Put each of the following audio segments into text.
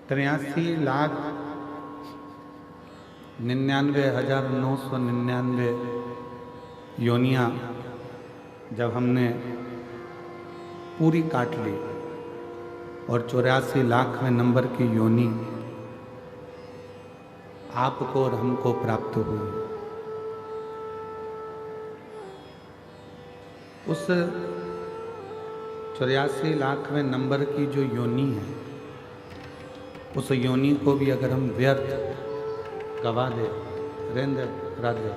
$83,99,999 योनियाँ जब हमने पूरी काट ली और 84,00,000वें नंबर की योनि आपको और हमको प्राप्त हुई। उस 84,00,000वें नंबर की जो योनि है, उस योनि को भी अगर हम व्यर्थ गवा दे, रेंद्र राधे,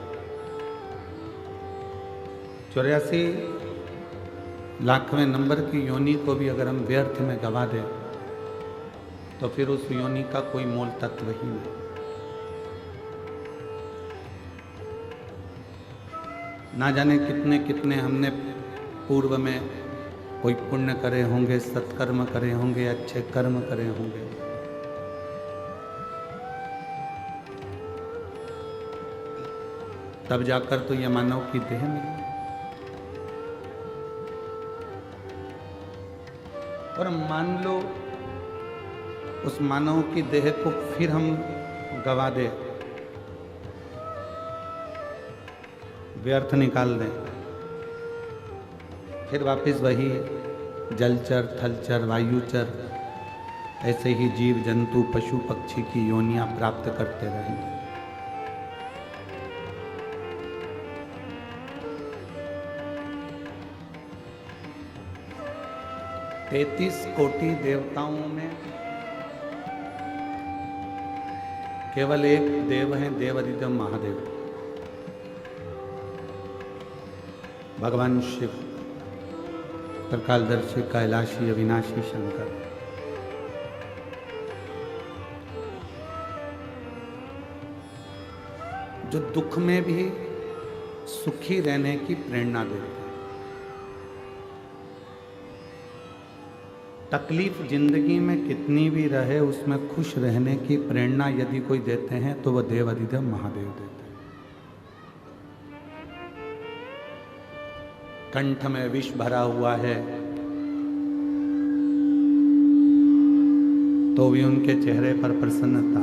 84,00,000वें नंबर की योनि को भी अगर हम व्यर्थ में गवा दें तो फिर उस योनि का कोई मूल तत्व ही नहीं। ना जाने कितने कितने हमने पूर्व में कोई पुण्य करे होंगे, सत्कर्म करे होंगे, अच्छे कर्म करे होंगे, तब जाकर तो ये मानव की देह मिली। और मान लो उस मानव की देह को फिर हम गवा दे, व्यर्थ निकाल दें, फिर वापस वही जलचर, थलचर, वायुचर, ऐसे ही जीव जंतु, पशु पक्षी की योनियां प्राप्त करते रहेंगे। तैंतीस कोटि देवताओं में केवल एक देव हैं, देवाधिदेव महादेव, भगवान शिव, त्रिकालदर्शी, कैलाशी, अविनाशी शंकर। जो दुख में भी सुखी रहने की प्रेरणा देते हैं। तकलीफ जिंदगी में कितनी भी रहे उसमें खुश रहने की प्रेरणा यदि कोई देते हैं तो वह देवाधिदेव महादेव देते हैं। कंठ में विष भरा हुआ है तो भी उनके चेहरे पर प्रसन्नता।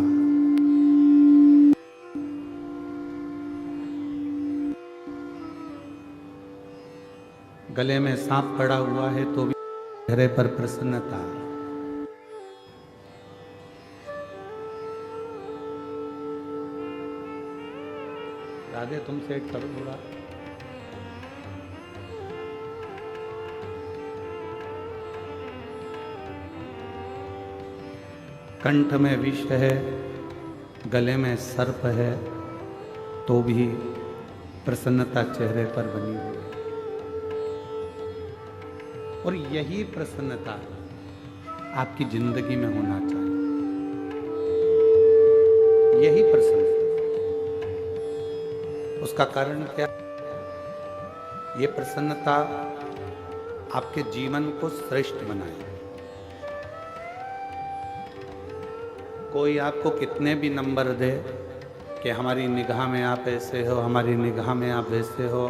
गले में सांप पड़ा हुआ है तो भी चेहरे पर प्रसन्नता। राधे तुमसे एक करो थोड़ा। कंठ में विष है, गले में सर्प है तो भी प्रसन्नता चेहरे पर बनी हुई है। और यही प्रसन्नता आपकी जिंदगी में होना चाहिए। यही प्रसन्नता, उसका कारण क्या? ये प्रसन्नता आपके जीवन को श्रेष्ठ बनाए। कोई आपको कितने भी नंबर दे कि हमारी निगाह में आप ऐसे हो, हमारी निगाह में आप वैसे हो,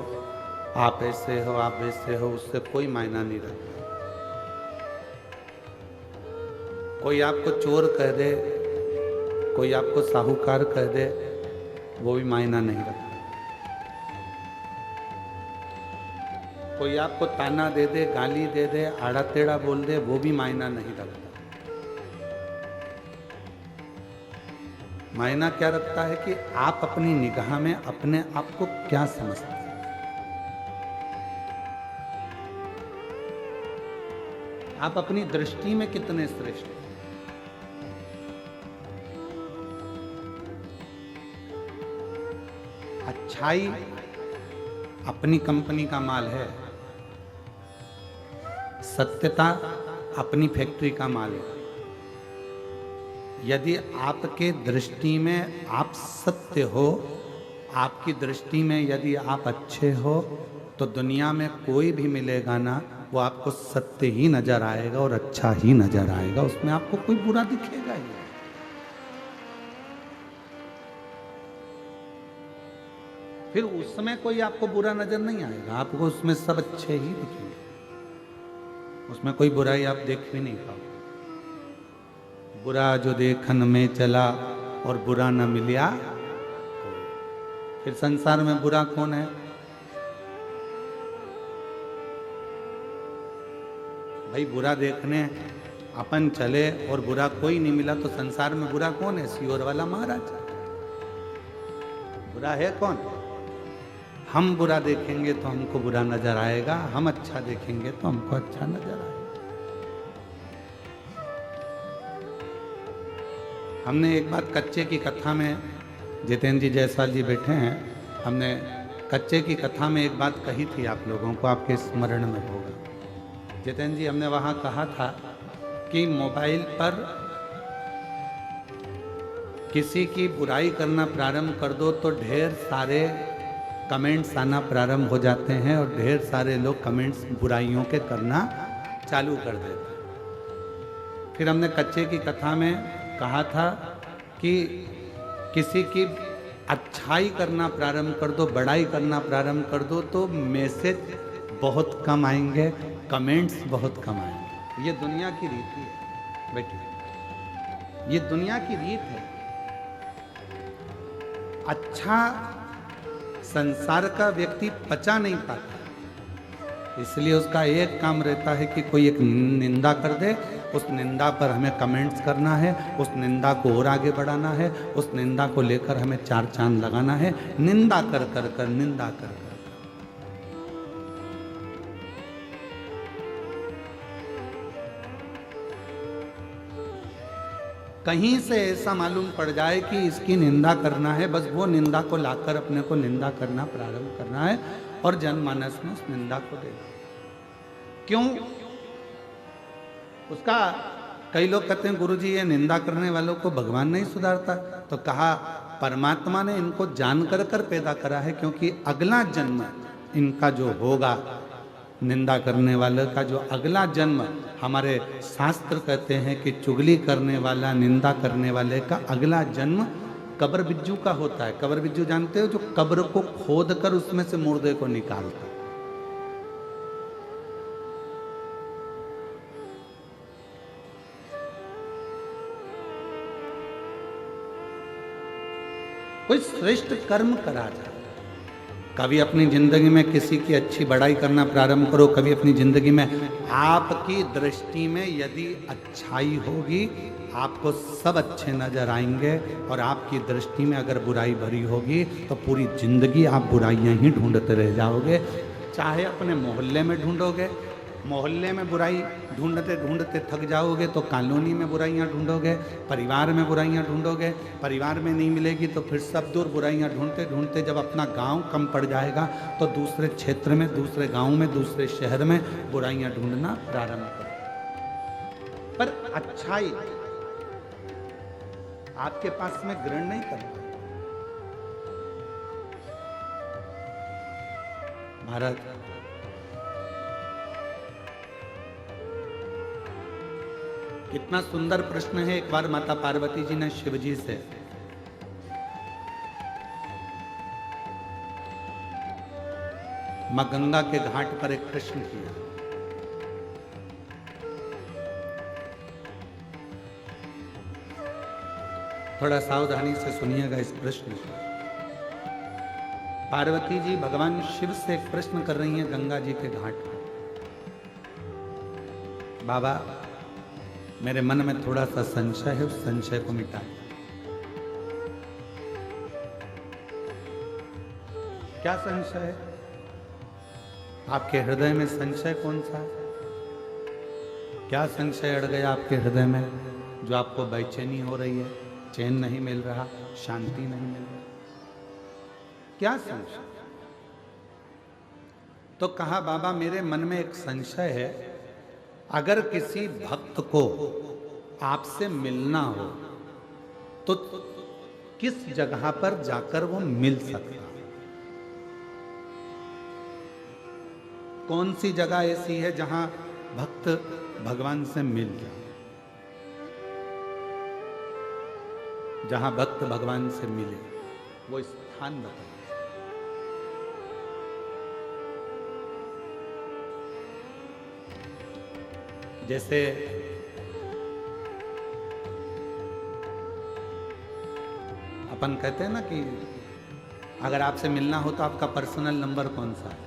आप ऐसे हो, आप वैसे हो, उससे कोई मायना नहीं रखता। कोई आपको चोर कह दे, कोई आपको साहूकार कह दे, वो भी मायना नहीं रखता। कोई आपको ताना दे दे, गाली दे दे, आड़ा टेढ़ा बोल दे, वो भी मायना नहीं रखता। मायना क्या रखता है कि आप अपनी निगाह में अपने आप को क्या समझते हैं। आप अपनी दृष्टि में कितने श्रेष्ठ हैं। अच्छाई अपनी कंपनी का माल है, सत्यता अपनी फैक्ट्री का माल है। यदि आपके दृष्टि में आप सत्य हो, आपकी दृष्टि में यदि आप अच्छे हो, तो दुनिया में कोई भी मिलेगा ना, वो आपको सत्य ही नजर आएगा और अच्छा ही नजर आएगा। उसमें आपको कोई बुरा दिखेगा ही। फिर उसमें कोई आपको बुरा नजर नहीं आएगा, आपको उसमें सब अच्छे ही दिखेंगे। उसमें कोई बुराई आप देख भी नहीं पाओगे। बुरा जो देखन में चला और बुरा न मिलिया। फिर संसार में बुरा कौन है? भाई बुरा देखने अपन चले और बुरा कोई नहीं मिला तो संसार में बुरा कौन है? सियोर वाला महाराज। बुरा है कौन? हम बुरा देखेंगे तो हमको बुरा नजर आएगा, हम अच्छा देखेंगे तो हमको अच्छा नजर आएगा। हमने एक बात कच्चे की कथा में, जितेंद्र जी जायसवाल जी बैठे हैं, हमने कच्चे की कथा में एक बात कही थी आप लोगों को, आपके स्मरण में होगा। जितेंद्र जी, हमने वहाँ कहा था कि मोबाइल पर किसी की बुराई करना प्रारंभ कर दो तो ढेर सारे कमेंट्स आना प्रारंभ हो जाते हैं और ढेर सारे लोग कमेंट्स बुराइयों के करना चालू कर देते हैं। फिर हमने कच्चे की कथा में कहा था कि किसी की अच्छाई करना प्रारंभ कर दो, बड़ाई करना प्रारंभ कर दो तो मैसेज बहुत कम आएंगे, कमेंट्स बहुत कम आएंगे। ये दुनिया की रीति है बेटी, ये दुनिया की रीत है। अच्छा संसार का व्यक्ति पचा नहीं पाता, इसलिए उसका एक काम रहता है कि कोई एक निंदा कर दे, उस निंदा पर हमें कमेंट्स करना है, उस निंदा को और आगे बढ़ाना है, उस निंदा को लेकर हमें चार चांद लगाना है, निंदा कर कर कर निंदा कर कर। कहीं से ऐसा मालूम पड़ जाए कि इसकी निंदा करना है, बस वो निंदा को लाकर अपने को निंदा करना प्रारंभ करना है और जनमानस में उस निंदा को देना। क्यों? उसका कई लोग कहते हैं गुरुजी ये निंदा करने वालों को भगवान नहीं सुधारता, तो कहा परमात्मा ने इनको जानकर कर पैदा करा है, क्योंकि अगला जन्म इनका जो होगा, निंदा करने वाले का जो अगला जन्म, हमारे शास्त्र कहते हैं कि चुगली करने वाला, निंदा करने वाले का अगला जन्म कब्र बिज्जू का होता है। कब्र बिज्जू जानते हो? जो कब्र को खोद कर उसमें से मुर्दे को निकालता। कोई श्रेष्ठ कर्म करा जाए, कभी अपनी जिंदगी में किसी की अच्छी बड़ाई करना प्रारंभ करो, कभी अपनी जिंदगी में आपकी दृष्टि में यदि अच्छाई होगी आपको सब अच्छे नजर आएंगे, और आपकी दृष्टि में अगर बुराई भरी होगी तो पूरी जिंदगी आप बुराइयां ही ढूंढते रह जाओगे। चाहे अपने मोहल्ले में ढूंढोगे, मोहल्ले में बुराई ढूंढते ढूंढते थक जाओगे तो कॉलोनी में बुराइयां ढूंढोगे, परिवार में बुराइयां ढूंढोगे, परिवार में नहीं मिलेगी तो फिर सब दूर बुराइयां ढूंढते ढूंढते जब अपना गांव कम पड़ जाएगा तो दूसरे क्षेत्र में, दूसरे गांव में, दूसरे शहर में बुराइयां ढूंढना प्रारंभ करो। पर अच्छाई आपके पास में ग्रहण नहीं करता। भारत कितना सुंदर प्रश्न है। एक बार माता पार्वती जी ने शिव जी से मां गंगा के घाट पर एक प्रश्न किया। थोड़ा सावधानी से सुनिएगा इस प्रश्न को। पार्वती जी भगवान शिव से एक प्रश्न कर रही हैं गंगा जी के घाट पर। बाबा, मेरे मन में थोड़ा सा संशय है, उस संशय को मिटा। क्या संशय है? आपके हृदय में संशय कौन सा है? क्या संशय अड़ गया आपके हृदय में जो आपको बेचैनी हो रही है, चैन नहीं मिल रहा, शांति नहीं मिल रही? क्या संशय? तो कहा बाबा मेरे मन में एक संशय है, अगर किसी भक्त को आपसे मिलना हो तो किस जगह पर जाकर वो मिल सकता? कौन सी जगह ऐसी है जहां भक्त भगवान से मिल जाए? जहां भक्त भगवान से मिले वो स्थान बताए। जैसे अपन कहते हैं ना कि अगर आपसे मिलना हो तो आपका पर्सनल नंबर कौन सा है?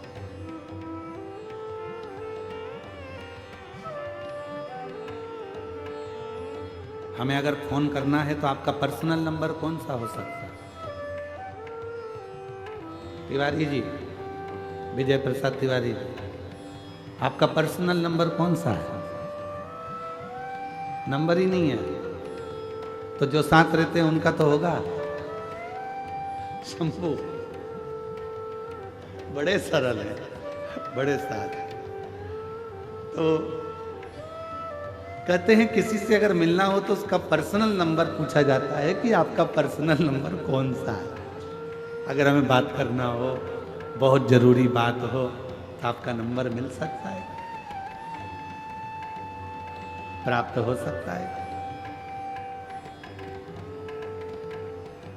हमें अगर फोन करना है तो आपका पर्सनल नंबर कौन सा हो सकता है? तिवारी जी, विजय प्रसाद तिवारी जी, आपका पर्सनल नंबर कौन सा है? नंबर ही नहीं है। तो जो साथ रहते हैं उनका तो होगा। शंभू बड़े सरल है, बड़े साथ है। तो कहते हैं किसी से अगर मिलना हो तो उसका पर्सनल नंबर पूछा जाता है कि आपका पर्सनल नंबर कौन सा है। अगर हमें बात करना हो, बहुत जरूरी बात हो, तो आपका नंबर मिल सकता है, प्राप्त हो सकता है।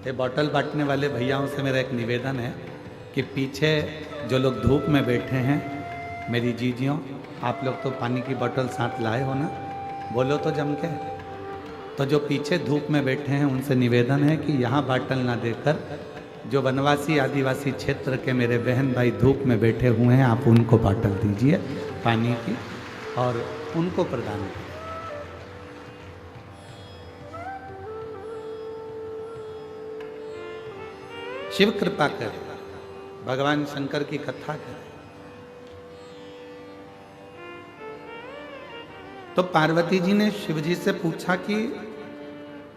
ये बॉटल बांटने वाले भैयाओं से मेरा एक निवेदन है कि पीछे जो लोग धूप में बैठे हैं, मेरी जीजियों, आप लोग तो पानी की बोतल साथ लाए हो ना, बोलो तो जम के। तो जो पीछे धूप में बैठे हैं उनसे निवेदन है कि यहाँ बाटल ना देकर जो वनवासी आदिवासी क्षेत्र के मेरे बहन भाई धूप में बैठे हुए हैं, आप उनको बाटल दीजिए पानी की और उनको प्रदान कीजिए। शिव कृपा करे, भगवान शंकर की कथा करे। तो पार्वती जी ने शिव जी से पूछा कि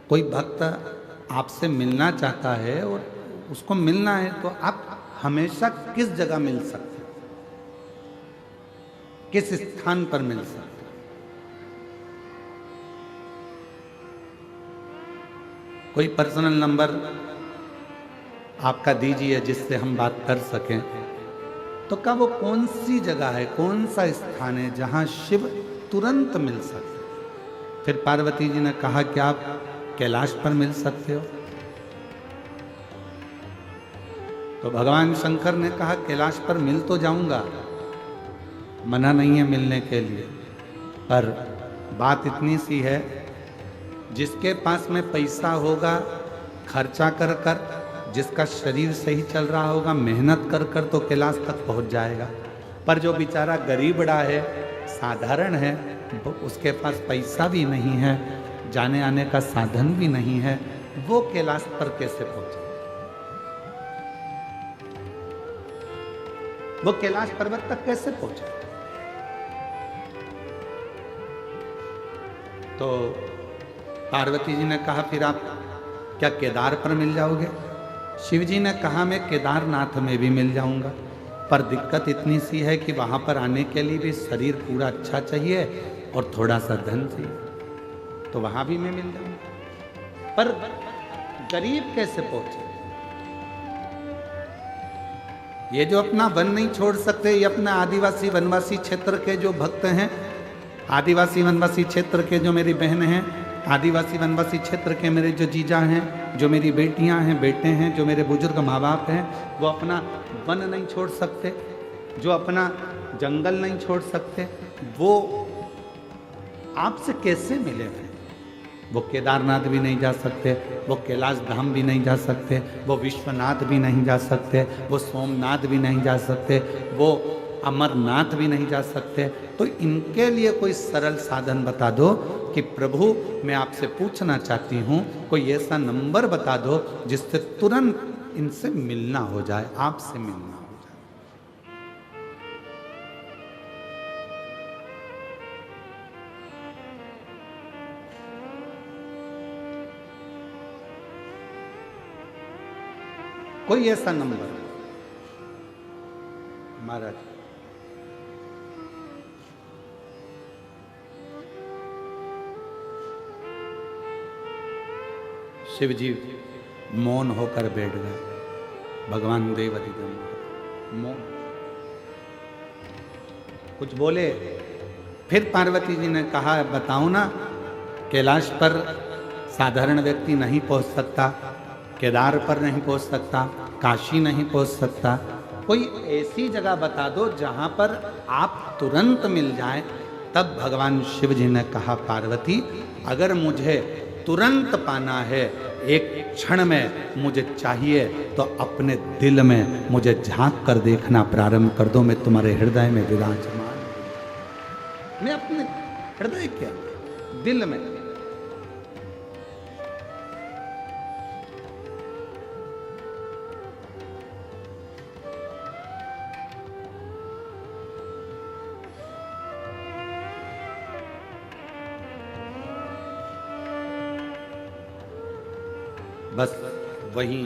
कोई भक्त आपसे मिलना चाहता है और उसको मिलना है तो आप हमेशा किस जगह मिल सकते हैं, किस स्थान पर मिल सकते हैं? कोई पर्सनल नंबर आपका दीजिए जिससे हम बात कर सकें। तो क्या वो कौन सी जगह है, कौन सा स्थान है जहां शिव तुरंत मिल सकते? फिर पार्वती जी ने कहा कि आप कैलाश पर मिल सकते हो। तो भगवान शंकर ने कहा कैलाश पर मिल तो जाऊंगा, मना नहीं है मिलने के लिए, पर बात इतनी सी है, जिसके पास में पैसा होगा खर्चा कर कर, जिसका शरीर सही चल रहा होगा मेहनत कर कर तो कैलाश तक पहुंच जाएगा। पर जो बेचारा गरीबड़ा है, साधारण है, उसके पास पैसा भी नहीं है, जाने आने का साधन भी नहीं है, वो कैलाश पर कैसे पहुंचे? वो कैलाश पर्वत तक कैसे पहुंचे? तो पार्वती जी ने कहा फिर आप क्या केदार पर मिल जाओगे? शिव जी ने कहा मैं केदारनाथ में भी मिल जाऊंगा, पर दिक्कत इतनी सी है कि वहां पर आने के लिए भी शरीर पूरा अच्छा चाहिए और थोड़ा सा धन चाहिए। तो वहां भी मैं मिल जाऊंगा, पर गरीब कैसे पहुंचे? ये जो अपना वन नहीं छोड़ सकते, ये अपना आदिवासी वनवासी क्षेत्र के जो भक्त हैं, आदिवासी वनवासी क्षेत्र के जो मेरी बहन हैं, आदिवासी वनवासी क्षेत्र के मेरे जो जीजा हैं, जो मेरी बेटियां हैं, बेटे हैं, जो मेरे बुजुर्ग माँ बाप हैं, वो अपना वन नहीं छोड़ सकते, जो अपना जंगल नहीं छोड़ सकते, वो आपसे कैसे मिले हैं? वो केदारनाथ भी नहीं जा सकते, वो कैलाश धाम भी नहीं जा सकते, वो विश्वनाथ भी नहीं जा सकते, वो सोमनाथ भी नहीं जा सकते, वो अमरनाथ भी नहीं जा सकते। तो इनके लिए कोई सरल साधन बता दो कि प्रभु मैं आपसे पूछना चाहती हूँ, कोई ऐसा नंबर बता दो जिससे तुरंत इनसे मिलना हो जाए, आपसे मिलना हो जाए। कोई ऐसा नंबर महाराज? शिव जी मौन होकर बैठ गए। भगवान देव अधिगम मौन, कुछ बोले। फिर पार्वती जी ने कहा बताओ ना, कैलाश पर साधारण व्यक्ति नहीं पहुंच सकता, केदार पर नहीं पहुंच सकता, काशी नहीं पहुंच सकता, कोई ऐसी जगह बता दो जहां पर आप तुरंत मिल जाएं। तब भगवान शिव जी ने कहा पार्वती अगर मुझे तुरंत पाना है एक क्षण में मुझे चाहिए तो अपने दिल में मुझे झांक कर देखना प्रारंभ कर दो। मैं तुम्हारे हृदय में विराजमान, मैं अपने हृदय क्या दिल में। बस वही।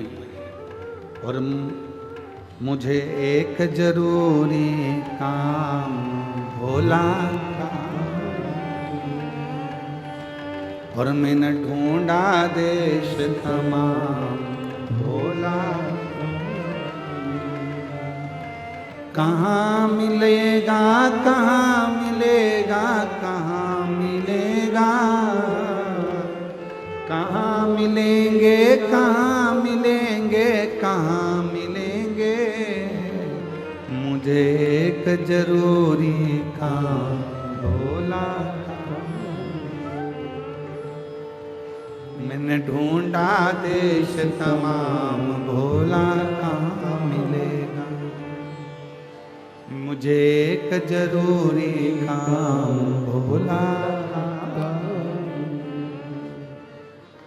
और मुझे एक जरूरी काम भोला का, और मैंने ढूंढा देश तमाम भोला, कहाँ मिलेगा कहाँ मिलेगा कहाँ मिलेगा, कहाँ मिलेंगे कहाँ मिलेंगे कहाँ मिलेंगे, मुझे एक जरूरी काम भोला, मैंने ढूंढा देश तमाम भोला कहाँ मिलेगा, मुझे एक जरूरी काम भोला,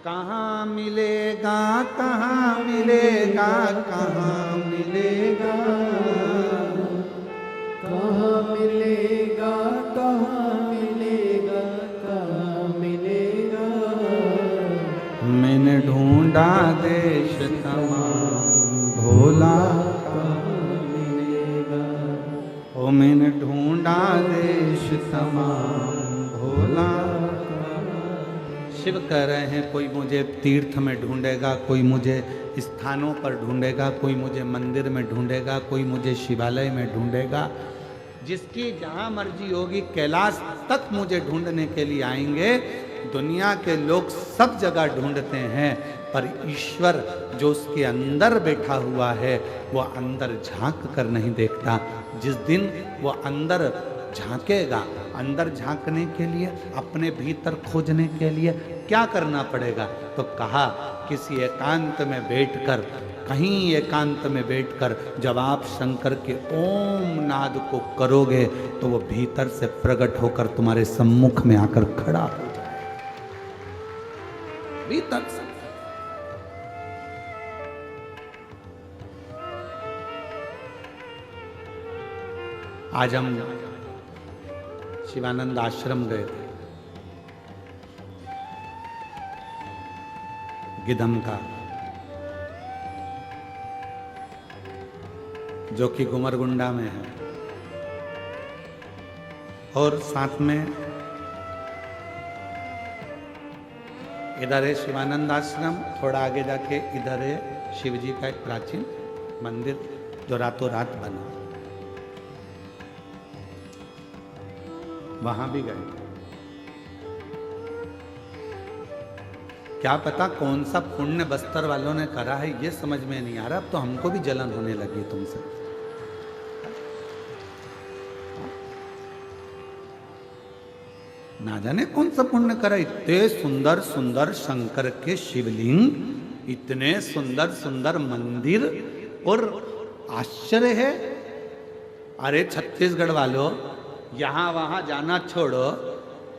कहाँ मिलेगा कहाँ मिलेगा कहाँ मिलेगा, कहाँ मिलेगा कहाँ मिलेगा कहाँ मिलेगा, मैंने ढूंढा देश तमाम भोला कहाँ मिलेगा, ओ मैंने ढूंढा देश तमाम भोला। शिव कह रहे हैं कोई मुझे तीर्थ में ढूंढेगा, कोई मुझे स्थानों पर ढूंढेगा, कोई मुझे मंदिर में ढूंढेगा, कोई मुझे शिवालय में ढूंढेगा, जिसकी जहाँ मर्जी होगी कैलाश तक मुझे ढूंढने के लिए आएंगे। दुनिया के लोग सब जगह ढूंढते हैं, पर ईश्वर जो उसके अंदर बैठा हुआ है वो अंदर झांक कर नहीं देखता। जिस दिन वो अंदर झांकेगा, अंदर झांकने के लिए, अपने भीतर खोजने के लिए क्या करना पड़ेगा? तो कहा किसी एकांत में बैठकर, कहीं एकांत में बैठकर जब आप शंकर के ओम नाद को करोगे तो वो भीतर से प्रकट होकर तुम्हारे सम्मुख में आकर खड़ा हो जाए, भीतर से। आज हम शिवानंद आश्रम गए थे, गिदम का, जो कि गुमरगुंडा में है, और साथ में इधर है शिवानंद आश्रम, थोड़ा आगे जाके इधर है शिव जी का एक प्राचीन मंदिर जो रातों रात बना, वहां भी गए। क्या पता कौन सा पुण्य बस्तर वालों ने करा है ये समझ में नहीं आ रहा। अब तो हमको भी जलन होने लगी तुमसे। ना जाने कौन सा पुण्य करा। इतने सुंदर सुंदर शंकर के शिवलिंग, इतने सुंदर सुंदर मंदिर, और आश्चर्य है। अरे छत्तीसगढ़ वालों, यहाँ वहाँ जाना छोड़ो,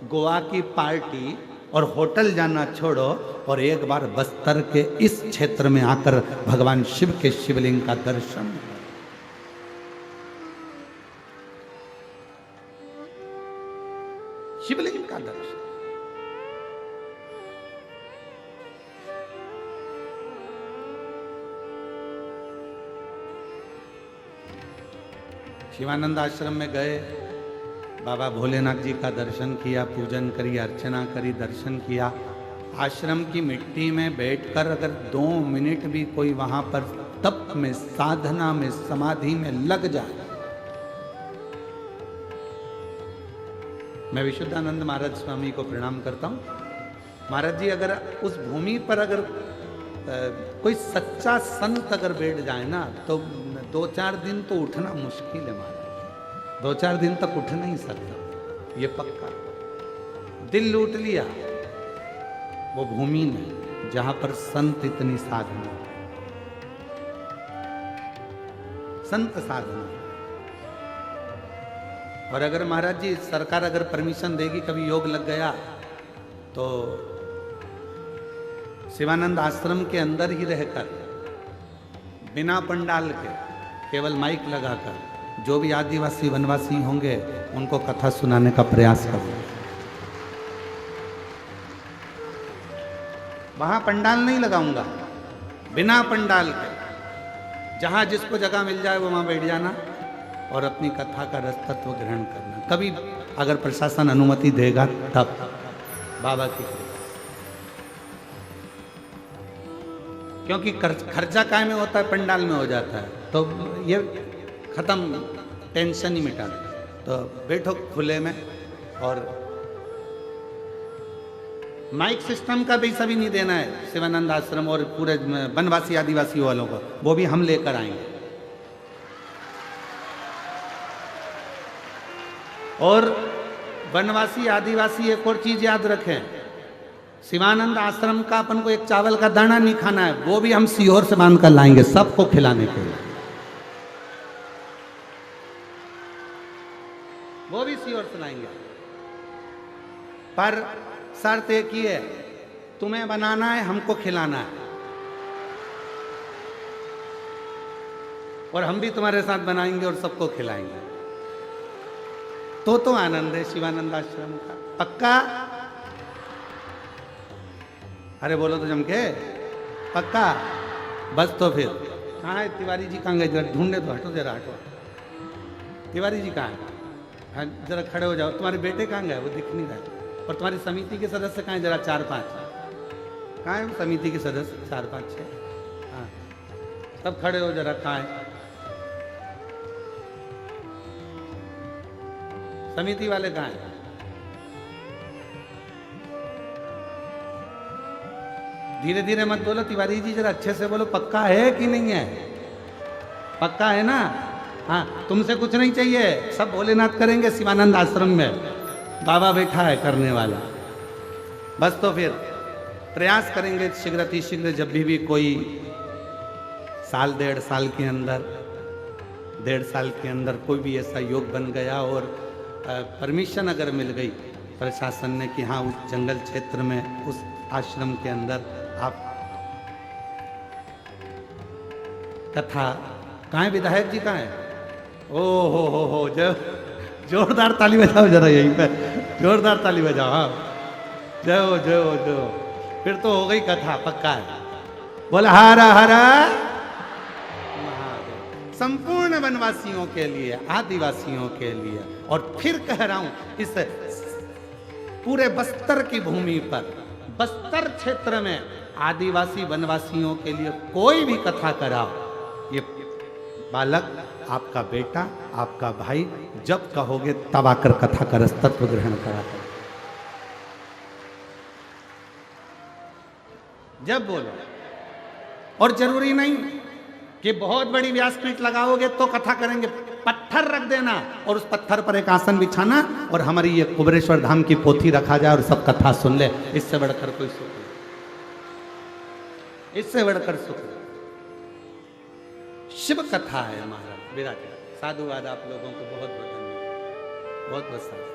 गोवा की पार्टी और होटल जाना छोड़ो, और एक बार बस्तर के इस क्षेत्र में आकर भगवान शिव के शिवलिंग का दर्शन। शिवलिंग का दर्शन। शिवानंद आश्रम में गए, बाबा भोलेनाथ जी का दर्शन किया, पूजन करी, अर्चना करी, दर्शन किया। आश्रम की मिट्टी में बैठकर अगर 2 मिनट भी कोई वहां पर तप में, साधना में, समाधि में लग जाए। मैं विशुद्धानंद महाराज स्वामी को प्रणाम करता हूँ। महाराज जी अगर उस भूमि पर अगर कोई सच्चा संत अगर बैठ जाए ना, तो 2-4 दिन तो उठना मुश्किल है महाराज। 2-4 दिन तक उठ नहीं सकता, ये पक्का। दिल लूट लिया, वो भूमि नहीं जहां पर संत इतनी साधना, संत साधना। और अगर महाराज जी सरकार अगर परमिशन देगी, कभी योग लग गया तो शिवानंद आश्रम के अंदर ही रहकर बिना पंडाल के केवल माइक लगाकर जो भी आदिवासी वनवासी होंगे उनको कथा सुनाने का प्रयास करूंगा। वहां पंडाल नहीं लगाऊंगा, बिना पंडाल के जहां जिसको जगह मिल जाए वो वहां बैठ जाना और अपनी कथा का रस तत्व ग्रहण करना। कभी अगर प्रशासन अनुमति देगा तब बाबा की कृपा। क्योंकि खर्चा काय में होता है, पंडाल में हो जाता है, तो ये खत्म, टेंशन ही मिटा दे। तो बैठो खुले में, और माइक सिस्टम का पैसा भी नहीं देना है शिवानंद आश्रम और पूरे वनवासी आदिवासी वालों को, वो भी हम लेकर आएंगे। और वनवासी आदिवासी एक और चीज याद रखें, शिवानंद आश्रम का अपन को एक चावल का दाना नहीं खाना है, वो भी हम सीहोर से बांध कर लाएंगे सबको खिलाने के लिए, वो भी सीहोर से लाएंगे। पर शर्त एक ही है, तुम्हें बनाना है, हमको खिलाना है, और हम भी तुम्हारे साथ बनाएंगे और सबको खिलाएंगे। तो आनंद है शिवानंद आश्रम का, पक्का? अरे बोलो तो जम के, पक्का? बस तो फिर कहाँ है तिवारी जी? कहाँ गए? जरा ढूंढे तो, हटो जरा, हटो। तिवारी जी कहाँ है? हाँ जरा खड़े हो जाओ। तुम्हारे बेटे कहाँ गए? वो दिख नहीं रहा। और तुम्हारी समिति के सदस्य कहाँ है? जरा 4-5 कहाँ है समिति के सदस्य? 4-5-6, हाँ सब खड़े हो जरा। कहाँ है समिति वाले? कहाँ है? धीरे धीरे मत बोलो तिवारी जी, जरा अच्छे से बोलो। पक्का है कि नहीं है? पक्का है ना? हाँ, तुमसे कुछ नहीं चाहिए, सब भोलेनाथ करेंगे शिवानंद आश्रम में, बाबा बैठा है करने वाला। बस तो फिर प्रयास करेंगे शीघ्र अतिशीघ्र, जब भी कोई साल 1.5 साल के अंदर, 1.5 साल के अंदर कोई भी ऐसा योग बन गया और परमिशन अगर मिल गई प्रशासन ने कि हाँ उस जंगल क्षेत्र में, उस आश्रम के अंदर आप कथा। कहाँ है विधायक जी? कहाँ है? ओ हो, जोरदार ताली बजाओ जरा, यहीं पे जोरदार ताली बजाओ। हाँ जय हो, जय हो, जय हो। फिर तो हो गई कथा, पक्का है। बोला हर हर महादेव। संपूर्ण वनवासियों के लिए, आदिवासियों के लिए, और फिर कह रहा हूं इस पूरे बस्तर की भूमि पर, बस्तर क्षेत्र में आदिवासी वनवासियों के लिए कोई भी कथा कराओ, ये बालक आपका बेटा, आपका भाई, जब कहोगे तब आकर कथा का रस तत्व ग्रहण करा कर, जब बोलो। और जरूरी नहीं कि बहुत बड़ी व्यासपीठ लगाओगे तो कथा करेंगे, पत्थर रख देना और उस पत्थर पर एक आसन बिछाना और हमारी ये कुबेरेश्वर धाम की पोथी रखा जाए और सब कथा सुन ले। इससे बढ़कर कोई सुख नहीं, इससे बढ़कर सुख नहीं। शिव कथा है महाराज विराट। साधुवाद आप लोगों को बहुत बहुत धन्यवाद, बहुत बहुत साधु।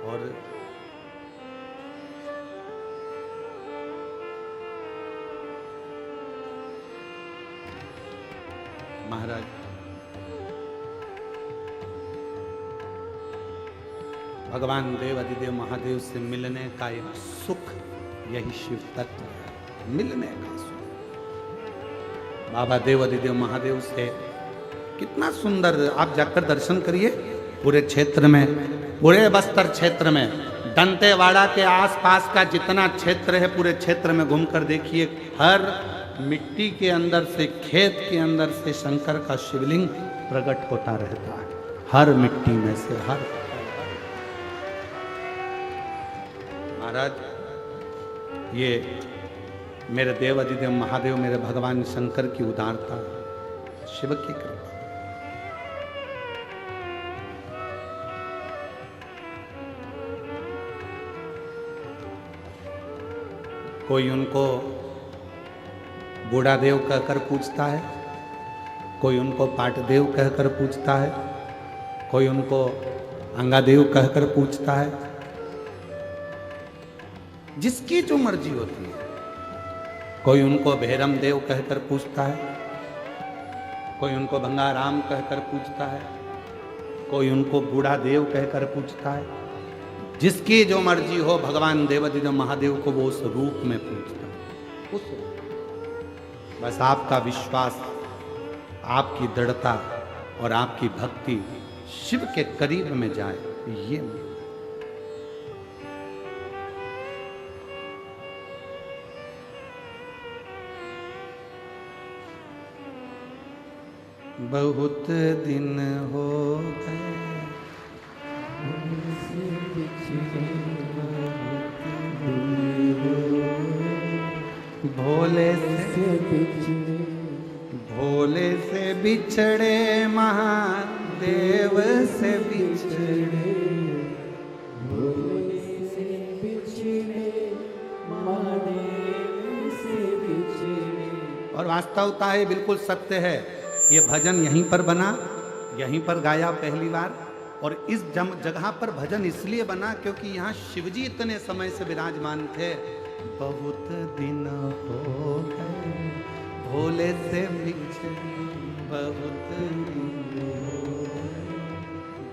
और महाराज भगवान देव अधिदेव महादेव से मिलने का एक सुख, यही शिव तत्व है, मिलने का सुख। बाबा देव अधिदेव महादेव से कितना सुंदर, आप जाकर दर्शन करिए। पूरे क्षेत्र में, पूरे बस्तर क्षेत्र में, दंतेवाड़ा के आसपास का जितना क्षेत्र है, पूरे क्षेत्र में घूमकर देखिए, हर मिट्टी के अंदर से, खेत के अंदर से शंकर का शिवलिंग प्रकट होता रहता है, हर मिट्टी में से, हर। महाराज ये मेरे देव अधिदेव महादेव, मेरे भगवान शंकर की उदारता, शिव की कृपा। कोई उनको बूढ़ा देव कहकर पूछता है, कोई उनको पाट देव कहकर पूछता है, कोई उनको अंगादेव कहकर पूछता है, जिसकी जो मर्जी होती है। कोई उनको भैरम देव कहकर पूछता है, कोई उनको भंगाराम कहकर पूछता है, कोई उनको बूढ़ा देव कहकर पूछता है। जिसकी जो मर्जी हो, भगवान देवाधिदेव महादेव को वो उस रूप में पूछता है। उस बस आपका विश्वास, आपकी दृढ़ता और आपकी भक्ति शिव के करीब में जाए, ये बहुत दिन हो गए भोले से बिछड़े महादेव से बिछड़े, भोले से बिछड़े महादेव से बिछड़े। और वास्तवता है, बिल्कुल सत्य है। ये भजन यहीं पर बना, यहीं पर गाया पहली बार। और इस जगह पर भजन इसलिए बना क्योंकि यहाँ शिवजी इतने समय से विराजमान थे। बहुत दिन हो गए भोले से बिछड़े, बहुत दिन हो गए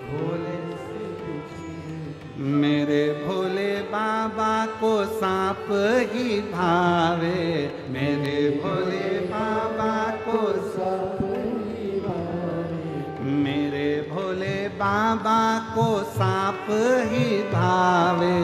भोले से बिछड़े। मेरे भोले बाबा को सांप ही भावे, मेरे भोले बाबा को सांप ही भावे, मेरे भोले बाबा को सांप ही भावे,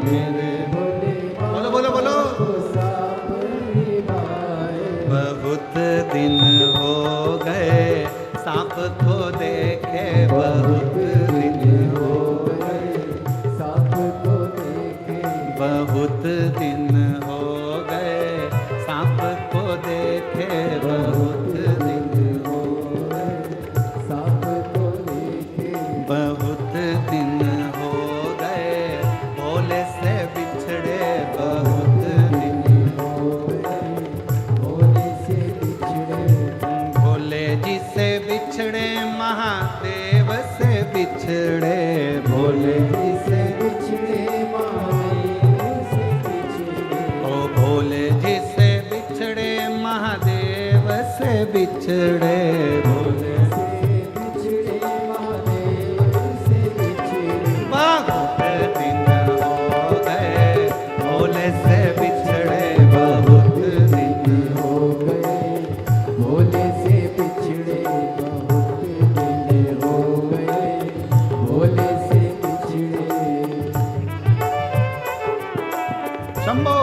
मेरे भोले बोलो बोलो बोलो को सांप ही भावे। बहुत दिन हो गए सांप को देखे, बहुत दिन हो गए सांप को देखे, बहुत दिन हो गए सांप को देखे, बहुत दिन हो गए सांप को देखे, बहुत दिन हो गए भोले से बिछड़े, बहुत दिन हो गए भोले से बिछड़े। भोले जी से बिछड़े महादेव से बिछड़े, भोले जी से बिछड़े महादेव से बिछड़े, ओ भोले जी से बिछड़े महादेव से बिछड़े, भोले से बिछड़े महादेव से बिछड़े। बहुत दिन हो गए भोले से बिछड़े, बहुत दिन हो गए भोले से बिछड़े, बहुत दिन हो गए भोले से बिछड़े। शंभो।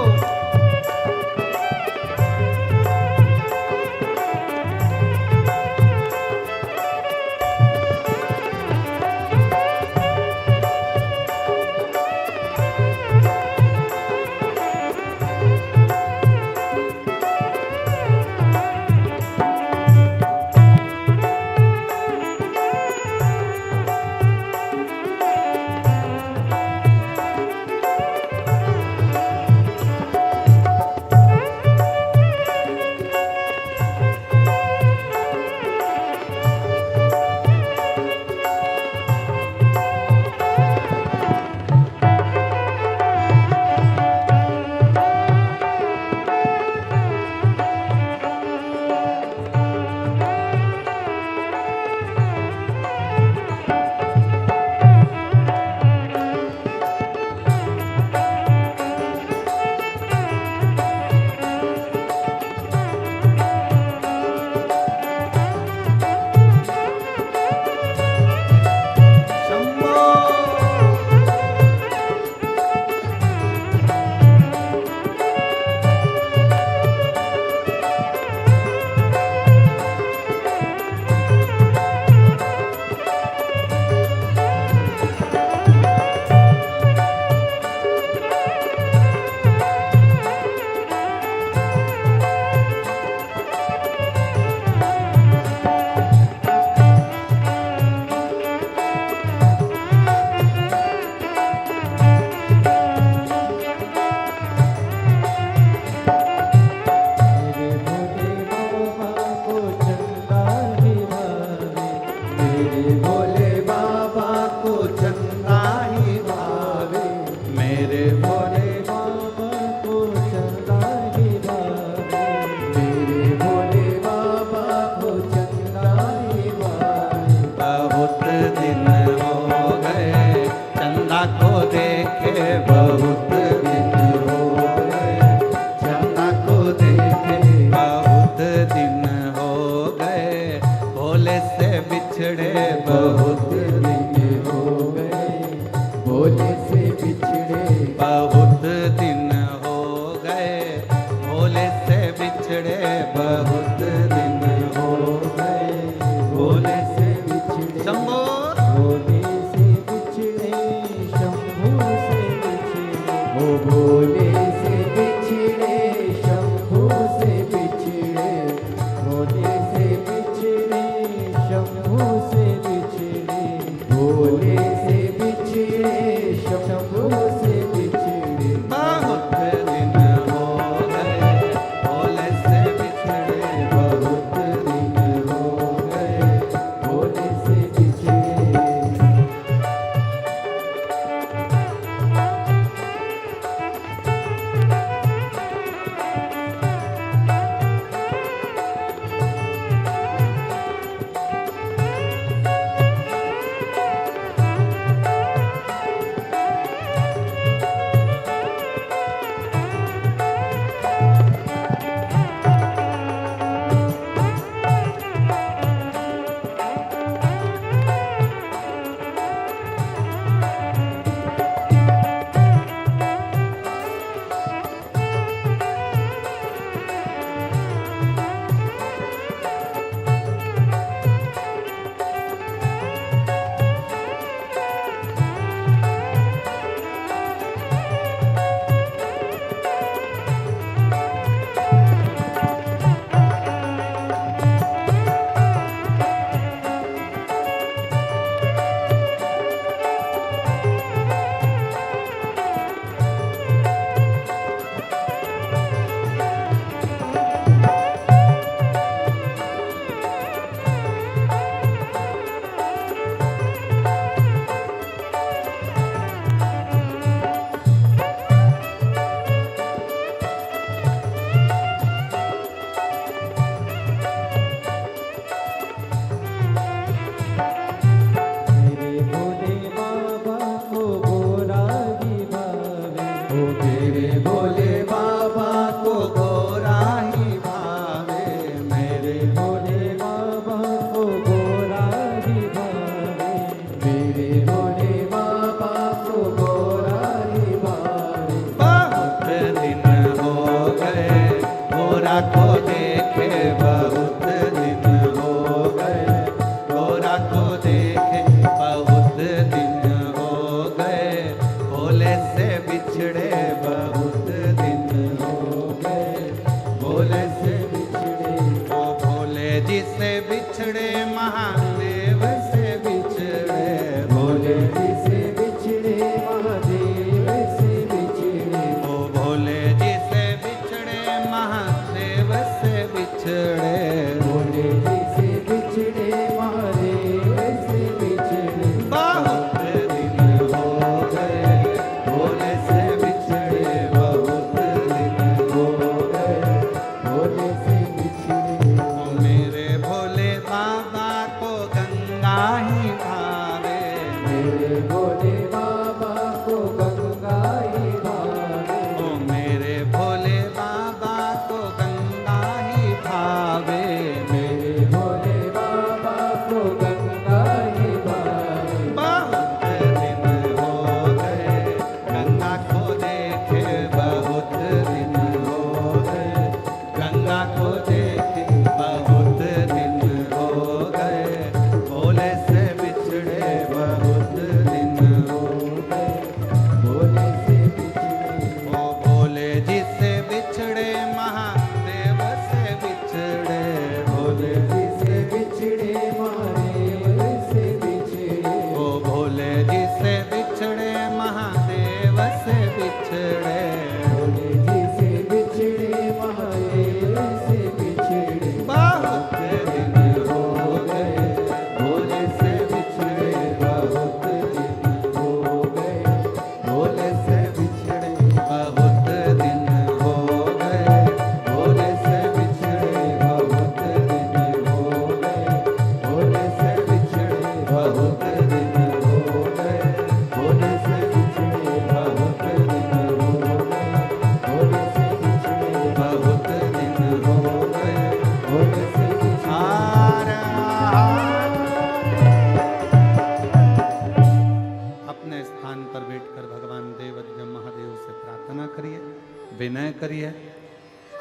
चाहिए।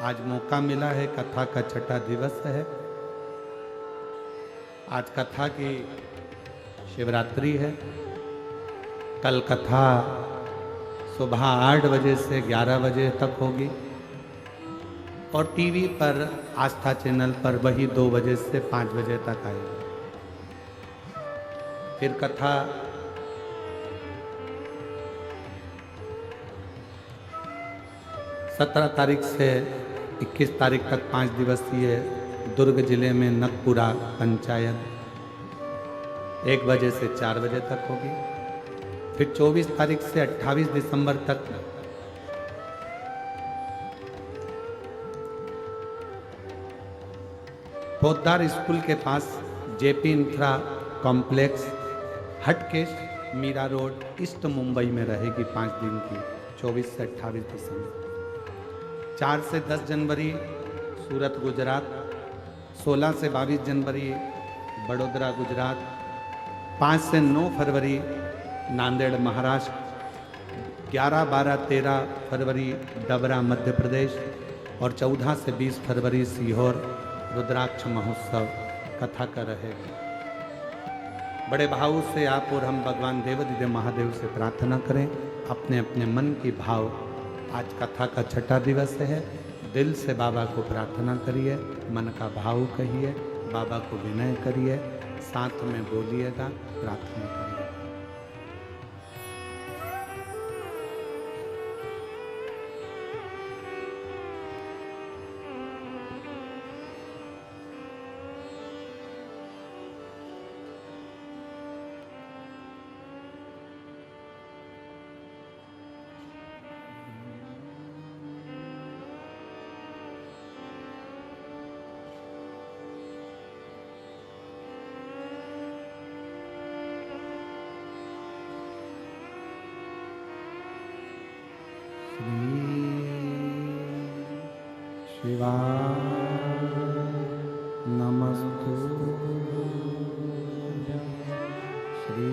आज मौका मिला है, कथा का छठा दिवस है। आज कथा की शिवरात्रि है। कल कथा सुबह 8 बजे से 11 बजे तक होगी और टीवी पर आस्था चैनल पर वही 2 बजे से 5 बजे तक आएगी। फिर कथा 17 तारीख से 21 तारीख तक 5 दिवसीय दुर्ग जिले में नगपुरा पंचायत 1 बजे से 4 बजे तक होगी। फिर 24 तारीख से 28 दिसंबर तक पोद्दार स्कूल के पास JP infra complex Hatkesh Mira road east Mumbai में रहेगी 5 दिन की, 24 से 28 दिसंबर। 4 से 10 जनवरी सूरत गुजरात, 16 से 22 जनवरी बड़ोदरा गुजरात, 5 से 9 फरवरी नांदेड़ महाराष्ट्र, 11, 12, 13 फरवरी डबरा मध्य प्रदेश और 14 से 20 फरवरी सीहोर रुद्राक्ष महोत्सव कथा का रहेगा। बड़े भाव से आप और हम भगवान देवाधिदेव महादेव से प्रार्थना करें, अपने अपने मन की भाव। आज कथा का छठा दिवस है। दिल से बाबा को प्रार्थना करिए, मन का भाव कहिए, बाबा को विनय करिए, साथ में बोलिएगा, प्रार्थना करिए। शिवाय नमस्तु श्री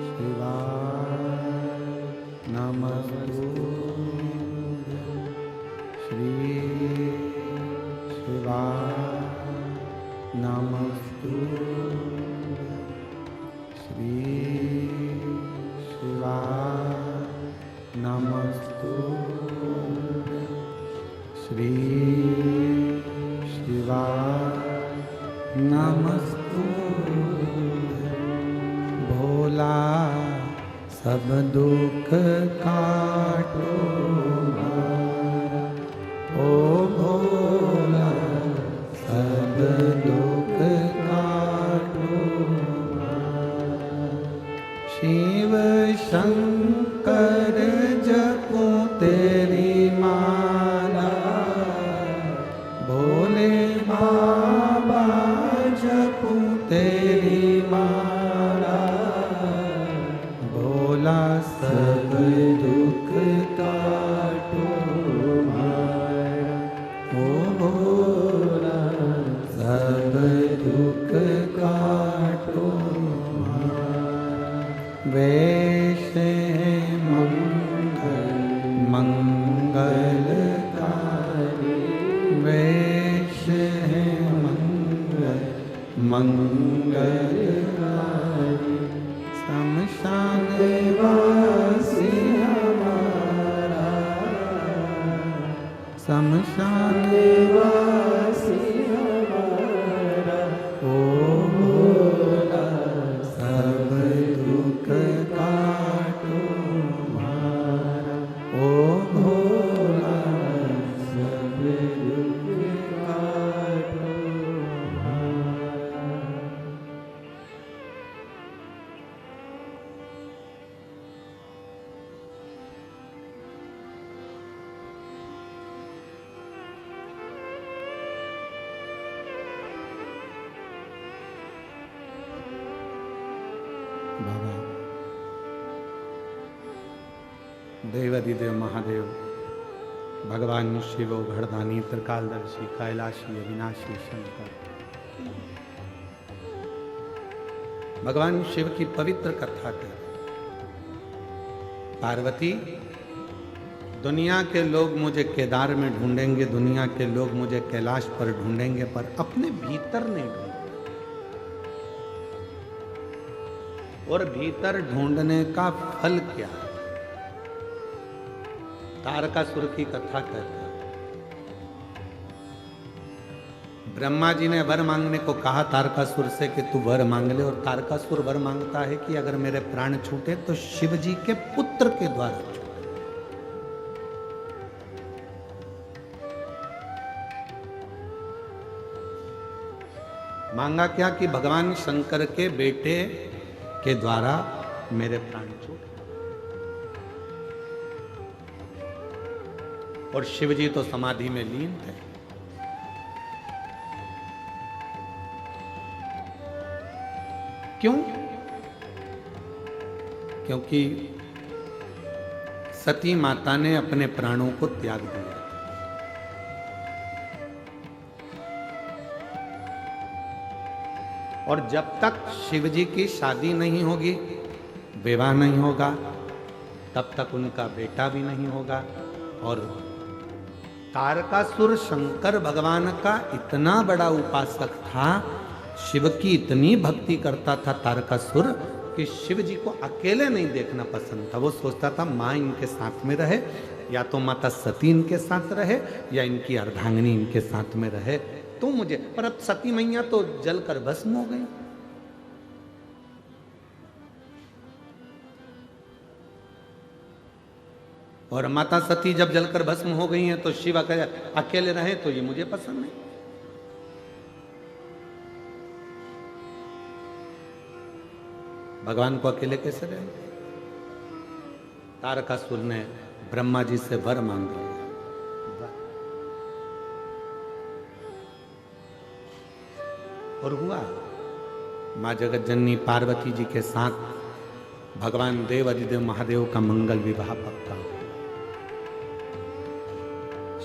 शिवाय नमस्तु श्री शिवाय नमस्तु श्री शिवाय नमस्तु श्री शिवाय नमस्तु। भोला सब दुख काटो ओ भोला सब दुख काटो। शिव शंकर जपो तेरी माला, भोले बाबा जपो तेरी माला। भोला सब दुख काटो मारा, ओ भोला सब दुख काटो मारा। वेश मंगलकारी, वेश मंगलकारी। शमशान वासी हमारा, शमशान वासी हमारा। ओ भोला सब दुख काटो मारा, ओ भोला सब दुख काटो मारा। बाबा देवाधिदेव महादेव, भगवान शिव घरदानी त्रिकालदर्शी कैलाशी अविनाशी शंकर, भगवान शिव की पवित्र कथा कर। पार्वती दुनिया के लोग मुझे केदार में ढूंढेंगे, दुनिया के लोग मुझे कैलाश पर ढूंढेंगे, पर अपने भीतर नहीं ढूंढेंगे। और भीतर ढूंढने का फल क्या है? तारकासुर की कथा कहता है, ब्रह्मा जी ने वर मांगने को कहा तारकासुर से कि तू वर मांग ले, और तारकासुर वर मांगता है कि अगर मेरे प्राण छूटे तो शिव जी के पुत्र के द्वारा छूटे। मांगा क्या कि भगवान शंकर के बेटे के द्वारा मेरे प्राण छूटे। और शिव जी तो समाधि में लीन थे। क्यों? क्योंकि सती माता ने अपने प्राणों को त्याग दिया। और जब तक शिव जी की शादी नहीं होगी, विवाह नहीं होगा, तब तक उनका बेटा भी नहीं होगा। और तारकासुर शंकर भगवान का इतना बड़ा उपासक था, शिव की इतनी भक्ति करता था तारकासुर कि शिव जी को अकेले नहीं देखना पसंद था। वो सोचता था माँ इनके साथ में रहे, या तो माता सती इनके साथ रहे, या इनकी अर्धांगिनी इनके साथ में रहे तो मुझे। पर अब सती मैया तो जलकर भस्म हो गई। और माता सती जब जलकर भस्म हो गई हैं तो शिव अकेले रहे तो ये मुझे पसंद नहीं। भगवान को अकेले कैसे रहे? तारकासुर ने ब्रह्मा जी से वर मांग लिया। और हुआ, मां जगत जननी पार्वती जी के साथ भगवान देव अधिदेव महादेव का मंगल विवाह पक्का।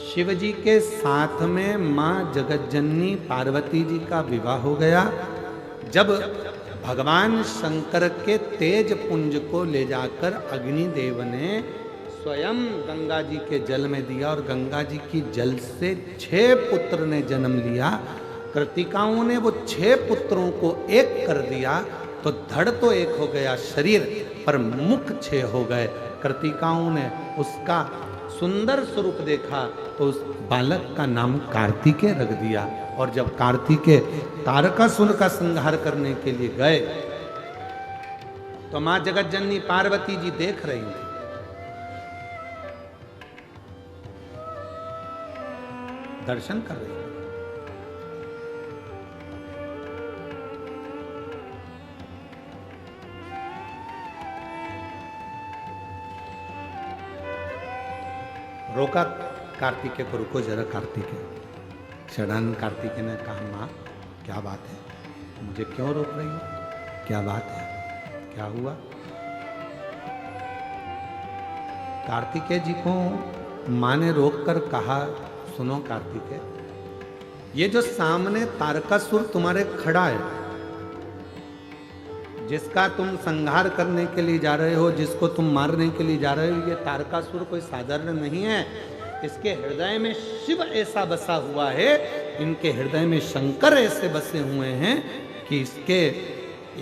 शिव जी के साथ में मां जगत जननी पार्वती जी का विवाह हो गया जब भगवान शंकर के तेज पुंज को ले जाकर अग्निदेव ने स्वयं गंगा जी के जल में दिया, और गंगा जी की जल से 6 पुत्र ने जन्म लिया। कृतिकाओं ने वो 6 पुत्रों को एक कर दिया, तो धड़ तो एक हो गया शरीर, पर मुख 6 हो गए। कृतिकाओं ने उसका सुंदर स्वरूप देखा तो उस बालक का नाम कार्तिकेय रख दिया। और जब कार्तिकेय तारकासुर का संहार करने के लिए गए तो मां जगत जननी पार्वती जी देख रही थी। दर्शन कर रही थी। रोका कार्तिकेय को, रुको जरा कार्तिकेय। सडन कार्तिकेय ने कहा माँ क्या बात है, मुझे क्यों रोक रही हो? क्या बात है, क्या हुआ? कार्तिकेय जी को माँ ने रोक कर कहा, सुनो कार्तिकेय, ये जो सामने तारकासुर तुम्हारे खड़ा है, जिसका तुम संहार करने के लिए जा रहे हो, जिसको तुम मारने के लिए जा रहे हो, ये तारकासुर कोई साधारण नहीं है। इसके हृदय में शिव ऐसा बसा हुआ है, इनके हृदय में शंकर ऐसे बसे हुए हैं कि इसके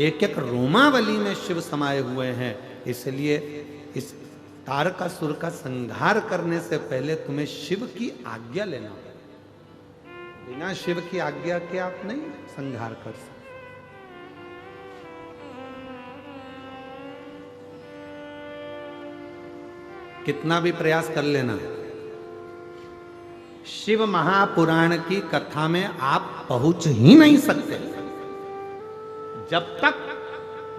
एक एक रोमावली में शिव समाये हुए हैं। इसलिए इस तारकासुर का संहार करने से पहले तुम्हें शिव की आज्ञा लेना होगा। बिना शिव की आज्ञा के आप नहीं संहार कर सकते। कितना भी प्रयास कर लेना, शिव महापुराण की कथा में आप पहुंच ही नहीं सकते जब तक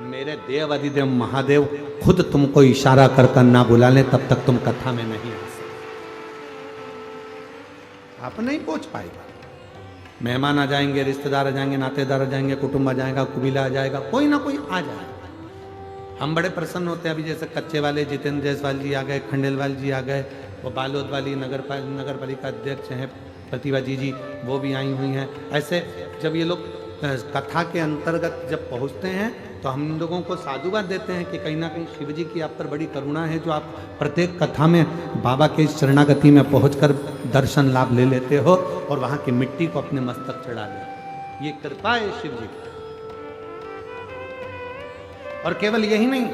मेरे देव अधिदेव महादेव खुद तुमको इशारा कर ना बुला ले, तब तक तुम कथा में नहीं आ सकते। आप नहीं पहुंच पाएगा। मेहमान आ जाएंगे, रिश्तेदार आ जाएंगे, नातेदार आ जाएंगे, कुटुंब आ जाएगा, कुबीला आ जाएगा, कोई ना कोई आ जाएगा। हम बड़े प्रसन्न होते हैं। अभी जैसे कच्चे वाले जितेंद्र जायसवाल जी आ गए, खंडेलवाल जी आ गए, वो बालोद वाली नगर पालिका अध्यक्ष हैं प्रतिभा जी, वो भी आई हुई हैं। ऐसे जब ये लोग कथा के अंतर्गत जब पहुंचते हैं तो हम लोगों को साधुवाद देते हैं कि कहीं ना कहीं शिव जी की आप पर बड़ी करुणा है, जो आप प्रत्येक कथा में बाबा के शरणागति में पहुंचकर दर्शन लाभ ले लेते हो और वहां की मिट्टी को अपने मस्तक चढ़ा ले। ये कृपा है शिव जी की। और केवल यही नहीं,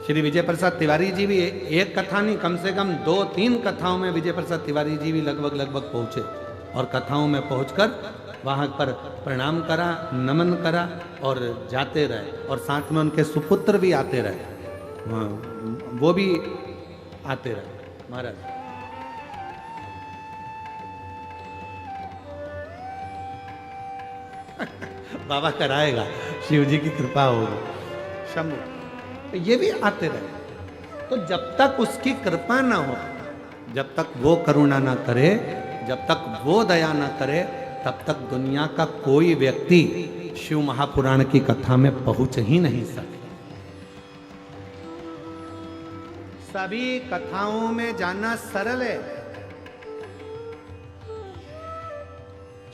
श्री विजय प्रसाद तिवारी जी भी एक कथा नहीं, कम से कम 2-3 कथाओं में विजय प्रसाद तिवारी जी भी लगभग पहुंचे और कथाओं में पहुंचकर वहां पर प्रणाम करा, नमन करा और जाते रहे, और साथ में उनके सुपुत्र भी आते रहे, वो भी आते रहे। महाराज बाबा कराएगा, शिव जी की कृपा होगी। शंभु ये भी आते रहे। तो जब तक उसकी कृपा ना हो, जब तक वो करुणा ना करे, जब तक वो दया ना करे, तब तक दुनिया का कोई व्यक्ति शिव महापुराण की कथा में पहुंच ही नहीं सकता। सभी कथाओं में जाना सरल है।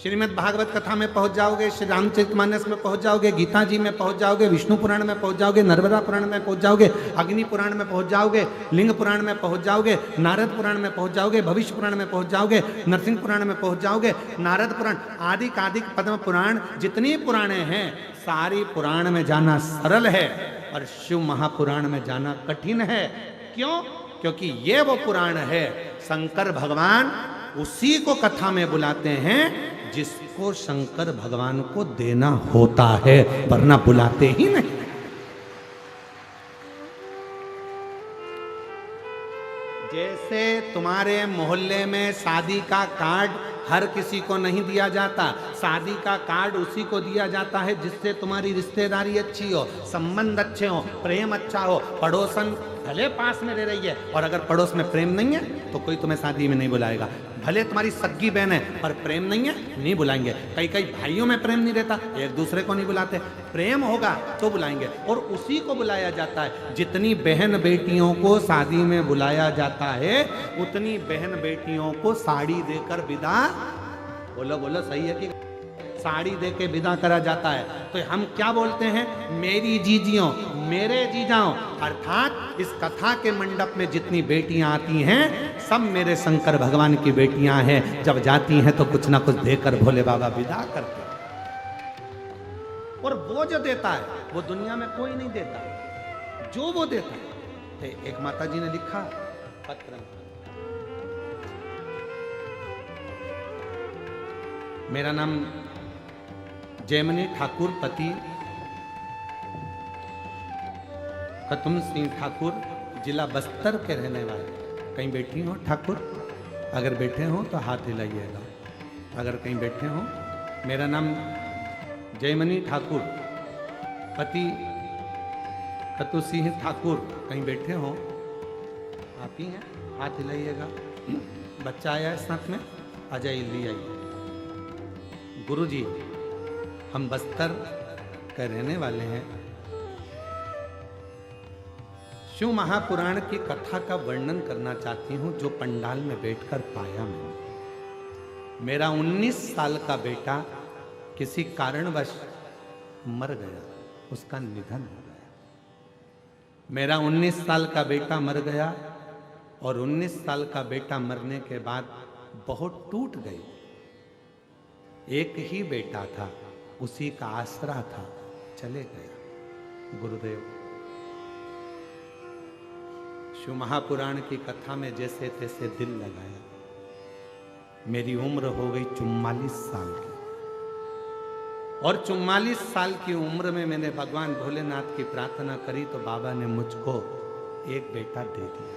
श्रीमद् भागवत कथा में पहुंच जाओगे, श्री रामचरितमानस में पहुंच जाओगे, गीता जी में पहुंच जाओगे, विष्णु पुराण में पहुंच जाओगे, नर्मदा पुराण में पहुंच जाओगे, अग्नि पुराण में पहुंच जाओगे, लिंग पुराण में पहुंच जाओगे, नारद पुराण में पहुंच जाओगे, भविष्य पुराण में पहुंच जाओगे, नरसिंह पुराण में पहुंच जाओगे, नारद पुराण, आदि कादिक पद्म पुराण, जितनी पुराणे हैं सारी पुराण में जाना सरल है और शिव महापुराण में जाना कठिन है। क्यों? क्योंकि ये वो पुराण है, शंकर भगवान उसी को कथा में बुलाते हैं जिसको शंकर भगवान को देना होता है, वरना बुलाते ही नहीं। जैसे तुम्हारे मोहल्ले में शादी का कार्ड हर किसी को नहीं दिया जाता, शादी का कार्ड उसी को दिया जाता है जिससे तुम्हारी रिश्तेदारी अच्छी हो, संबंध अच्छे हो, प्रेम अच्छा हो। पड़ोसन भले पास में रह रही है और अगर पड़ोस में प्रेम नहीं है तो कोई तुम्हें शादी में नहीं बुलाएगा। भले तुम्हारी सगी बहन है पर प्रेम नहीं है, नहीं बुलाएंगे। कई भाइयों में प्रेम नहीं रहता, एक दूसरे को नहीं बुलाते। प्रेम होगा तो बुलाएंगे और उसी को बुलाया जाता है। जितनी बहन बेटियों को शादी में बुलाया जाता है उतनी बहन बेटियों को साड़ी देकर विदा, बोलो सही है कि साड़ी देके विदा करा जाता है। तो हम क्या बोलते हैं? मेरी जीजियों, मेरे जीजाओं, अर्थात इस कथा के मंडप में जितनी बेटियां आती हैं सब मेरे शंकर भगवान की बेटियां हैं। जब जाती हैं तो कुछ ना कुछ देकर भोले बाबा विदा करते हैं। और वो जो देता है वो दुनिया में कोई नहीं देता, जो वो देता है। एक माता जी ने लिखा पत्र, मेरा नाम जयमनी ठाकुर, पति खतुम सिंह ठाकुर, जिला बस्तर के रहने वाले। कहीं बैठी हो ठाकुर? अगर बैठे हो तो हाथ हिलाइएगा। अगर कहीं बैठे हो, मेरा नाम जयमनी ठाकुर, पति खतु सिंह ठाकुर। कहीं बैठे हो? आप ही हैं, हाथ हिलाइएगा। बच्चा आया है साथ में, आ जाइए, ले आइए। गुरु जी, हम बस्तर के रहने वाले हैं। शिव महापुराण की कथा का वर्णन करना चाहती हूं जो पंडाल में बैठकर पाया मैंने। मेरा 19 साल का बेटा किसी कारणवश मर गया, उसका निधन हो गया। मेरा 19 साल का बेटा मर गया और 19 साल का बेटा मरने के बाद बहुत टूट गई। एक ही बेटा था, उसी का आसरा था, चले गया गुरुदेव। शिव महापुराण की कथा में जैसे तैसे दिल लगाया। मेरी उम्र हो गई 44 साल की और 44 साल की उम्र में मैंने भगवान भोलेनाथ की प्रार्थना करी तो बाबा ने मुझको एक बेटा दे दिया।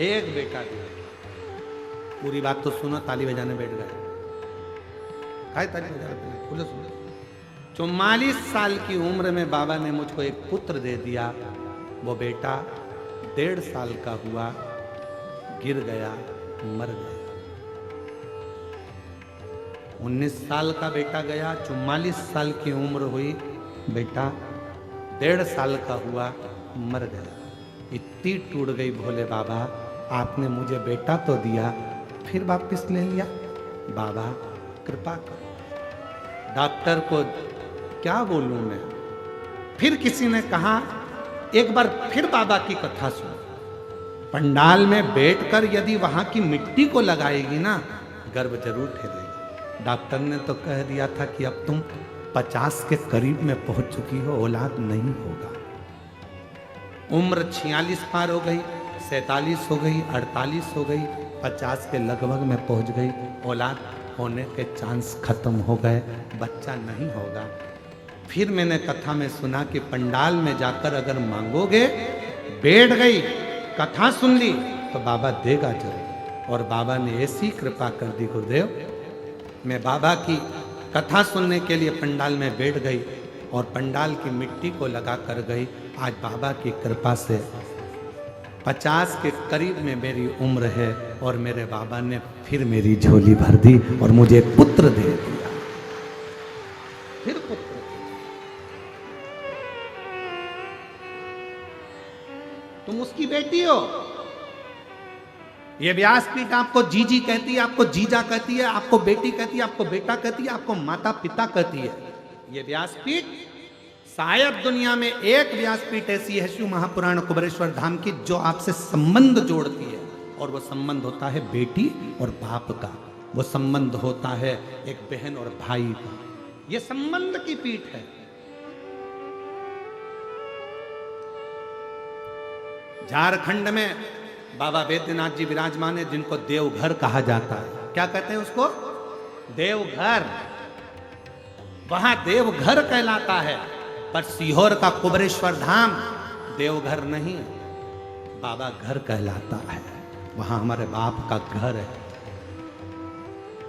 एक बेटा दिया। पूरी बात तो सुनो, ताली बजाने बैठ गए। ताली बजा, 44 साल की उम्र में बाबा ने मुझको एक पुत्र दे दिया। वो बेटा 1.5 साल का हुआ, गिर गया, मर गया। 19 साल का बेटा गया, 44 साल की उम्र हुई, बेटा 1.5 साल का हुआ, मर गया। इतनी टूट गई, भोले बाबा आपने मुझे बेटा तो दिया, फिर वापिस ले लिया। बाबा कृपा करो। डॉक्टर को क्या बोलूं मैं। फिर किसी ने कहा एक बार फिर बाबा की कथा सुनो। पंडाल में बैठकर यदि वहां की मिट्टी को लगाएगी ना, गर्भ जरूर ठहरेगी। डॉक्टर ने तो कह दिया था कि अब तुम 50 के करीब में पहुंच चुकी हो, औलाद नहीं होगा। उम्र 46 पार हो गई, 47 हो गई, 48 हो गई, 50 के लगभग में पहुंच गई। औलाद होने के चांस खत्म हो गए, बच्चा नहीं होगा। फिर मैंने कथा में सुना कि पंडाल में जाकर अगर मांगोगे, बैठ गई, कथा सुन ली, तो बाबा देगा जरूर। और बाबा ने ऐसी कृपा कर दी गुरुदेव, मैं बाबा की कथा सुनने के लिए पंडाल में बैठ गई और पंडाल की मिट्टी को लगा कर गई। आज बाबा की कृपा से 50 के करीब में मेरी उम्र है और मेरे बाबा ने फिर मेरी झोली भर दी और मुझे पुत्र दे दिया। फिर पुत्र। तुम उसकी बेटी हो। ये व्यासपीठ आपको जीजी कहती है, आपको जीजा कहती है, आपको बेटी कहती है, आपको बेटा कहती है, आपको माता पिता कहती है। ये व्यासपीठ, शायद दुनिया में एक व्यासपीठ ऐसी है शिव महापुराण कुबेरेश्वर धाम की, जो आपसे संबंध जोड़ती है। और वो संबंध होता है बेटी और बाप का, वो संबंध होता है एक बहन और भाई का। ये संबंध की पीठ है। झारखंड में बाबा वैद्यनाथ जी विराजमान है, जिनको देवघर कहा जाता है। क्या कहते हैं उसको? देवघर। वहां देवघर कहलाता है, पर सीहोर का कुबेरेश्वर धाम देवघर नहीं, बाबा घर कहलाता है। वहां हमारे बाप का घर है,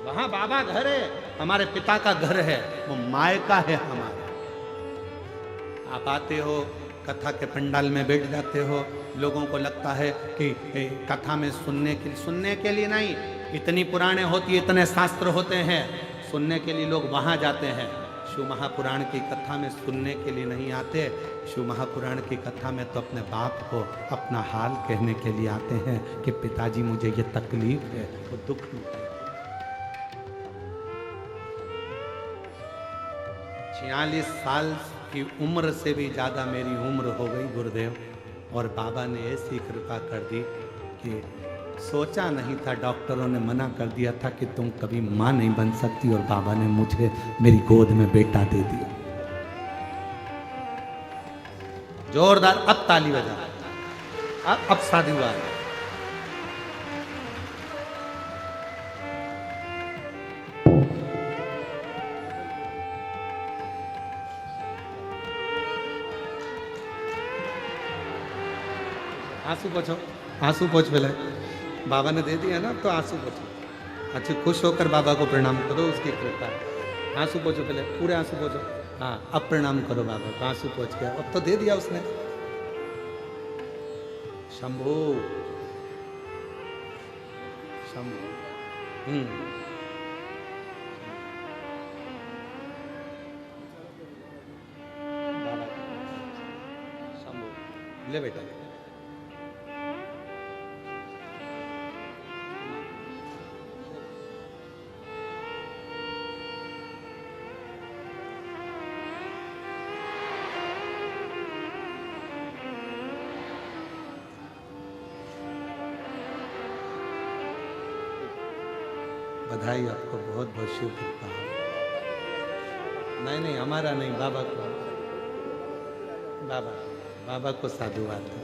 वहां बाबा घर है, हमारे पिता का घर है, वो मायका है हमारा। आप आते हो, कथा के पंडाल में बैठ जाते हो, लोगों को लगता है कि कथा में सुनने के लिए नहीं, इतनी पुराने होती, इतने शास्त्र होते हैं, सुनने के लिए लोग वहां जाते हैं। शिव महापुराण की कथा में सुनने के लिए नहीं आते। शिव महापुराण की कथा में तो अपने बाप को अपना हाल कहने के लिए आते हैं कि पिताजी मुझे ये तकलीफ है, वो दुख में। 46 साल की उम्र से भी ज्यादा मेरी उम्र हो गई गुरुदेव, और बाबा ने ऐसी कृपा कर दी कि सोचा नहीं था। डॉक्टरों ने मना कर दिया था कि तुम कभी माँ नहीं बन सकती, और बाबा ने मुझे मेरी गोद में बेटा दे दिया। जोरदार अब ताली बजा। अब शादी हुआ है। आंसू पोछो, आंसू पोछ पहले। बाबा ने दे दिया ना, तो आंसू पोछो। अच्छे खुश होकर बाबा को प्रणाम करो, उसकी कृपा है। आंसू पोछो पहले, पूरे आंसू पोछो। हाँ, अब प्रणाम करो बाबा को, आंसू पोछ के। अब तो दे दिया उसने। शंभू शंभू। बाबा शंभू ले बेटा। बधाई आपको, बहुत बहुत शिव कृपा। नहीं हमारा नहीं, बाबा को, बाबा को साधुवाद दो,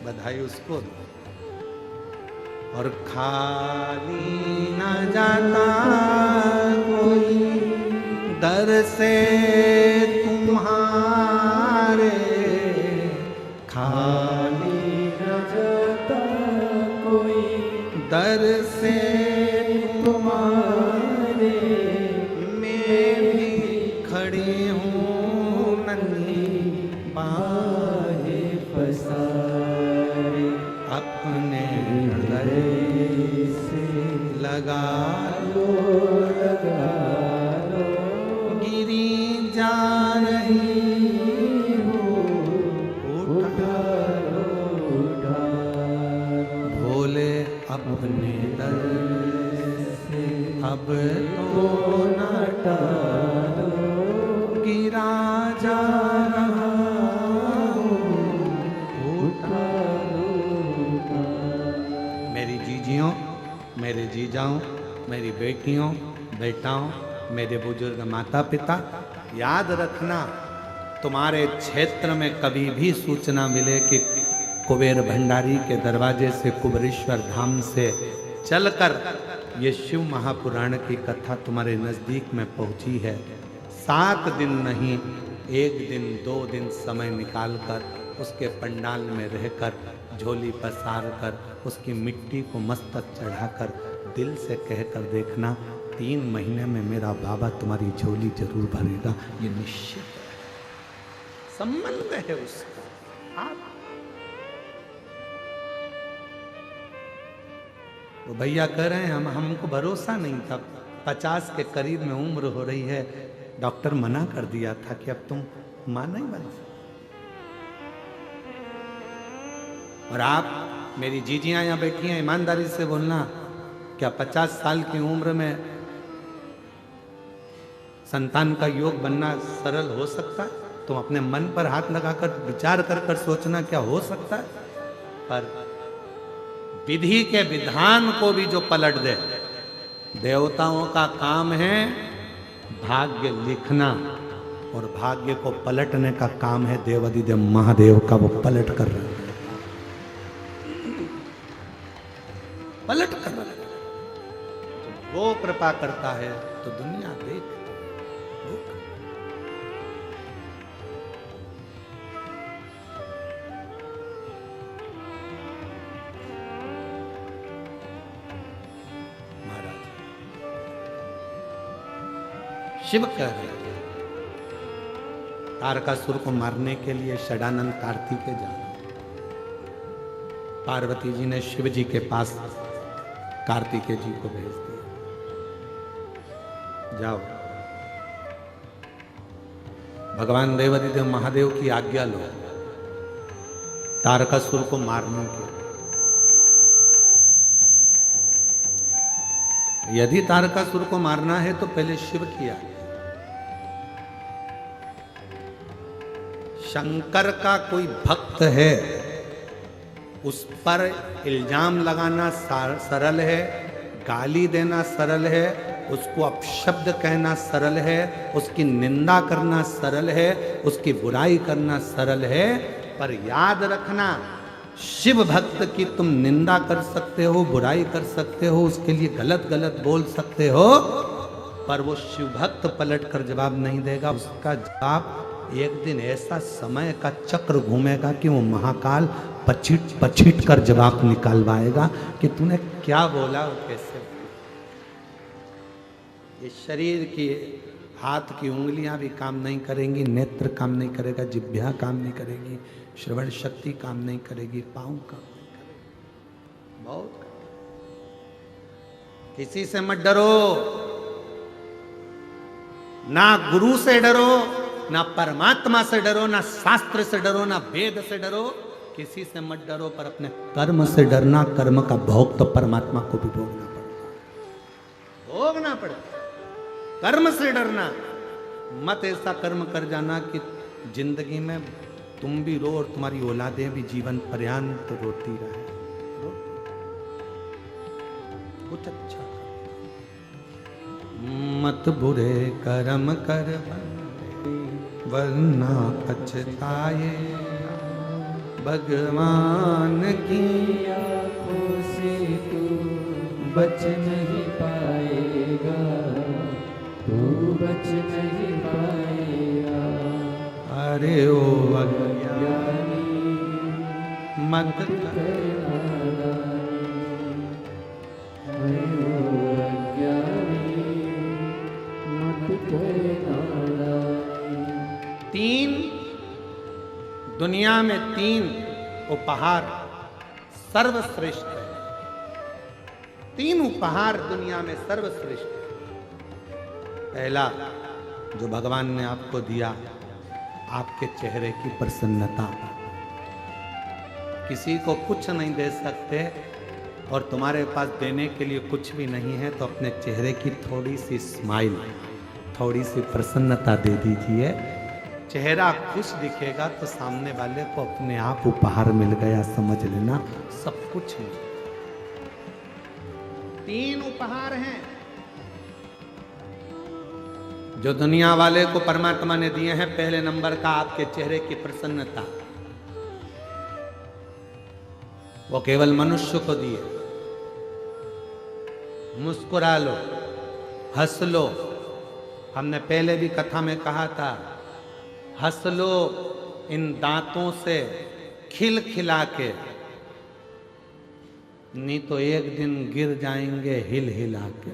बधाई उसको दो। और खाली न जाता कोई दर से तुम्हारे, खाली न जाता कोई दर से तुम्हारे, मैं भी खड़ी हूँ नन्ही बाहे पसारे, अपने हृदय से लगा लो, गिरी जा रही हो, उठा भोले अपने दर अब तो न टलो गिरा जा रहा उठा लो। मेरी जीजियों, मेरे जीजाओं, मेरी बेटियों, बेटाओं, मेरे बुजुर्ग माता पिता, याद रखना तुम्हारे क्षेत्र में कभी भी सूचना मिले कि कुबेर भंडारी के दरवाजे से कुबेरेश्वर धाम से चलकर ये शिव महापुराण की कथा तुम्हारे नज़दीक में पहुंची है, 7 दिन नहीं 1 दिन 2 दिन समय निकालकर उसके पंडाल में रहकर झोली पसार कर उसकी मिट्टी को मस्तक चढ़ाकर दिल से कहकर देखना, 3 महीने में मेरा बाबा तुम्हारी झोली जरूर भरेगा। ये निश्चित है, संबंध है उसका। आप तो भैया कह रहे हैं हमको भरोसा नहीं था, 50 के करीब में उम्र हो रही है, डॉक्टर मना कर दिया था कि अब तुम मां नहीं बन सकते। और आप मेरी जीजियां यहाँ बैठी हैं, ईमानदारी से बोलना, क्या 50 साल की उम्र में संतान का योग बनना सरल हो सकता है? तुम अपने मन पर हाथ लगाकर विचार कर सोचना क्या हो सकता है? पर विधि के विधान को भी जो पलट दे, देवताओं का काम है भाग्य लिखना और भाग्य को पलटने का काम है देवाधिदेव महादेव का। वो पलट कर रहे हैं, पलट कर रहे हैं। तो वो कृपा करता है तो दुनिया देख। शिव कह रहे हैं तारकासुर को मारने के लिए षडानंद कार्तिकेय जाना। पार्वती जी ने शिव जी के पास कार्तिकेय जी को भेज दिया, जाओ भगवान देवाधिदेव महादेव की आज्ञा लो तारकासुर को मारने के। यदि तारकासुर को मारना है तो पहले शिव किया। शंकर का कोई भक्त है, उस पर इल्जाम लगाना सरल है, गाली देना सरल है, उसको अपशब्द कहना सरल है, उसकी निंदा करना सरल है, उसकी बुराई करना सरल है। पर याद रखना, शिव भक्त की तुम निंदा कर सकते हो, बुराई कर सकते हो, उसके लिए गलत गलत बोल सकते हो, पर वो शिव भक्त पलट कर जवाब नहीं देगा। उसका जवाब एक दिन ऐसा समय का चक्र घूमेगा कि वो महाकाल पछिट कर जवाब निकालवाएगा कि तूने क्या बोला और कैसे। ये शरीर की हाथ की उंगलियां भी काम नहीं करेंगी, नेत्र काम नहीं करेगा, जिह्वा काम नहीं करेगी, श्रवण शक्ति काम नहीं करेगी, पांव काम नहीं करेगी। बहुत किसी से मत डरो, ना गुरु से डरो, ना परमात्मा से डरो, ना शास्त्र से डरो, ना वेद से डरो, किसी से मत डरो, पर अपने कर्म से डरना। कर्म का भोग तो परमात्मा को भी भोगना पड़ता, भोगना पड़ता। कर्म से डरना, मत ऐसा कर्म कर जाना कि जिंदगी में तुम भी रो और तुम्हारी औलादें भी जीवन पर्यंत रोती रहे। कुछ अच्छा मत बुरे कर्म कर वरना पछताए, भगवान की आंखों से तू बच नहीं पाएगा, तू बच नहीं पाएगा। अरे ओ अज्ञानी मत करना अरे ओ अज्ञानी मत करना। 3 दुनिया में 3 उपहार सर्वश्रेष्ठ है। 3 उपहार दुनिया में सर्वश्रेष्ठ है। पहला जो भगवान ने आपको दिया, आपके चेहरे की प्रसन्नता। किसी को कुछ नहीं दे सकते, और तुम्हारे पास देने के लिए कुछ भी नहीं है, तो अपने चेहरे की थोड़ी सी स्माइल, थोड़ी सी प्रसन्नता दे दीजिए। चेहरा खुश दिखेगा तो सामने वाले को अपने आप उपहार मिल गया, समझ लेना, सब कुछ है। 3 उपहार हैं जो दुनिया वाले को परमात्मा ने दिए हैं। पहले नंबर का आपके चेहरे की प्रसन्नता, वो केवल मनुष्य को दिए। मुस्कुरा लो, हंस लो। हमने पहले भी कथा में कहा था, हंस लो इन दांतों से खिल खिला के, नहीं तो एक दिन गिर जाएंगे हिल हिला के।